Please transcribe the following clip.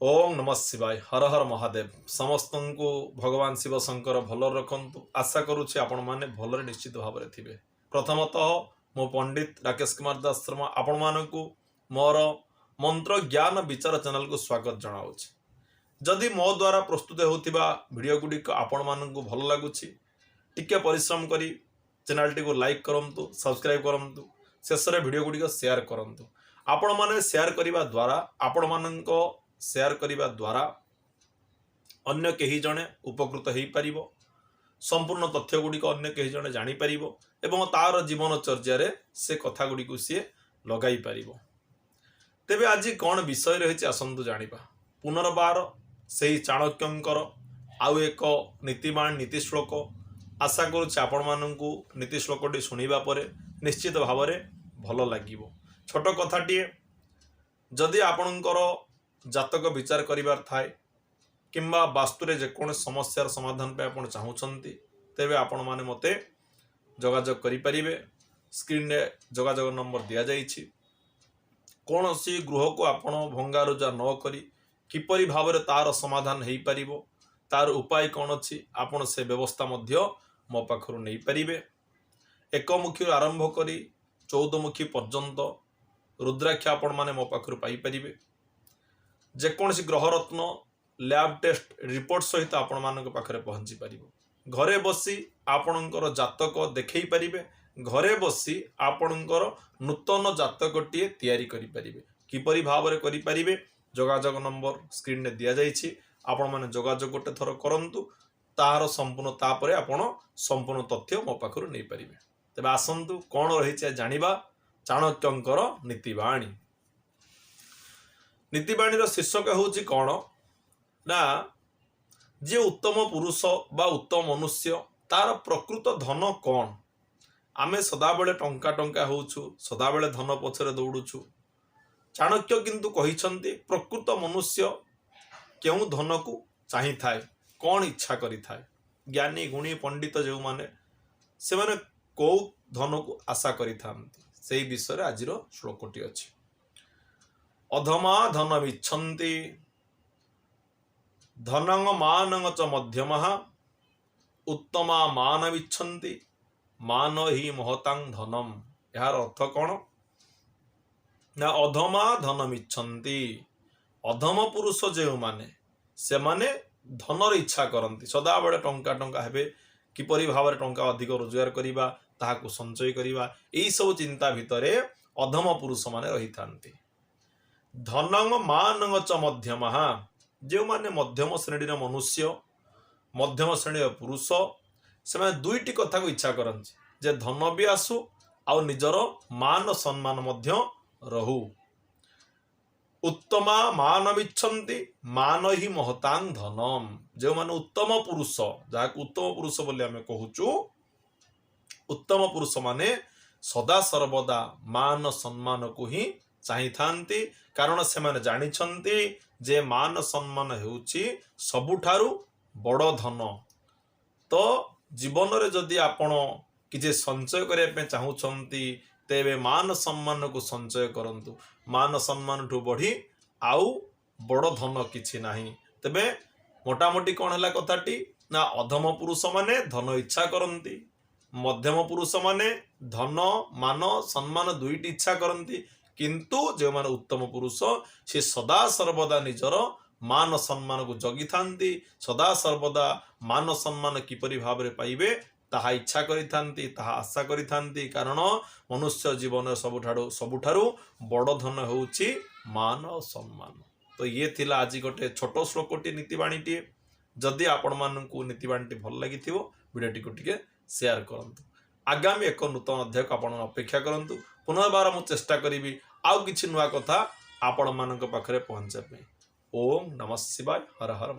ओम नमः शिवाय हर हर महादेव समस्त को भगवान शिव शंकर भल रखु आशा करुच्छे आपण मैंने भल निश्चित भाव में थे। प्रथमतः मो पंडित राकेश कुमार दास शर्मा आपण मानक मोर मंत्र ज्ञान विचार चैनल को स्वागत जनाऊँच। जदि मो द्वारा प्रस्तुत होता वीडियो गुड़िक आपण मानक भल लगुच टिके परिश्रम करी चैनल टी को लाइक करंतु सब्सक्राइब करंतु शेष में वीडियो गुड़िक शेयर करंतु। आपण माने शेयर करने द्वारा आपण मानक शेयर करने द्वारा अन्य कहीं जड़े उपकृत हो पार संपूर्ण तथ्य गुड़िक अन्य कहीं जड़े जापर एवं तार जीवन चर्या से कथा गुड़ी को सी लगे पार। तेबे आज कौन विषय रही आसतु जाना पुनर्बार से चाणक्यंकर आउ एक नीतिबाण नीति श्लोक आशा करुच्चे आपण मानू नीति श्लोकटी शुणा पर निश्चित भाव में भल लगे। छोट कथाटीए जदि आपणकर जातक विचार करिवार थाए किंबा वास्तुरे जेकोसी समस्यार समाधान पे आपण चाहूछंती तेबे आपण माने मते जोगाजोग करि परिबे। स्क्रीन रे जोगाजोग नंबर दिया जाइछि। कोनोसी गृह को आपण भंगारुजा न करी किपरि भाबरे तार समाधान हेई परिबो तार उपाय कोन अछि आपण से व्यवस्था मध्य मो पाखरु नै परिबे। एकमुखी आरंभ करी 14 मुखी पर्यंत रुद्राक्ष आपण माने मो पाखरु पाई परिबे। जेकोसी ग्रह रत्न लैब टेस्ट रिपोर्ट सहित आपण मानक पाखरे पहुंची पारिबो। घरे बसी आपणकर जातक देखै परिबे। घरे बसी आपणकर नूतन जातकटीए तैयारी करि परिबे। किपरि भाबरे करि परिबे जोगाजोग नंबर स्क्रीन रे दिया जाइछि। आपण माने जोगाजोग गोटे थर करंतु तार संपूर्ण तापरे आपण संपूर्ण तथ्य मो पाखरु नै परिबे। तबे आसंतु कोन रहिछि जानिबा चाणक्यंकर नीतिबाणी। नीतिबाणी शीर्षक हूँ कौन ना जे उत्तम पुरुष बा उत्तम मनुष्य तार प्रकृत धन कौन। आमे सदाबले टंका टंका होउछु सदाबले धन पछरे दौड़ुछु। चाणक्य किंतु कहिछंती प्रकृत मनुष्य केउ धन को चाहि थाए कौन इच्छा करि थाए। ज्ञानी गुणी पंडित जो माने से माने को धन को आशा करि थांती सेही विषय रे आजिर श्लोकटी अछि। अधमा धनमिच्छन्ति धनं मानं च मध्यमः उत्तमा मानमिच्छन्ति मान ही महतां धनम। यार अर्थ कौन ना अधमा धनमिच्छन्ति अधम पुरुष जो माने से माने धनर इच्छा करती सदाबले टंका टंका हेबे किपरि भाव टंका अधिक रोजगार करिबा ताहाकु संचय करिबा एई सब चिंता भितरे अधम पुरुष माने रही थांती। धनं मानं च मध्यम जो माने मध्यम श्रेणी मनुष्य मध्यम श्रेणी पुरुष से दुईटी कथा को इच्छा करती जे धन भी आसु आ निजर मान सम्मान मध्य रहू। उत्तमा मानमिच्छन्ति मान ही महतां धनम। जो माने उत्तम पुरुष जहाँ उत्तम पुरुष बोली आमे कहूचु उत्तम पुरुष माने सदा सर्वदा मान सम्मान को ही चाहि थांती कारण से माने जानी छंती जे मान सम्मान हेउची सबुठारु बड़ धन। तो जीवन रे जदि आपण किछि संचय करिया पे चाहूछंती तेबे मान सम्मान को संचय करंतु। मान सम्मान ठू बढ़ी आउ बड़ धन किछि नाही। तेबे मोटामोटी कोन हला कथाटी ना अधम पुरुष माने धन इच्छा करंती मध्यम पुरुष माने धन मान सम्मान दुईटी इच्छा करंती किंतु जो माने उत्तम पुरुष से सदा सर्वदा निजर मान सम्मान को जगी थांती सदा सर्वदा मान सम्मान किपरि भाबरे पाइबे ताहा इच्छा करि थांती ताहा आशा करि थांती। कारण मनुष्य जीवन सबुठारु बड़ धन होउची मान और सम्मान। तो ये थिला आज गोटे छोट श्लोकटी नीतिबाणीटी। जदि आपण मानकु नीतिबाणीटी भल लागिथिबो वीडियोटी को टिके शेयर करंतु। आगामी एक नूतन अध्याय को आपण अपेक्षा करंतु। पुनर्बार मु चेष्टा करी आउ किछि नुआ कथा आपण मानक पाखरे पहुंचा पे। ओम नमः शिवाय हर हर।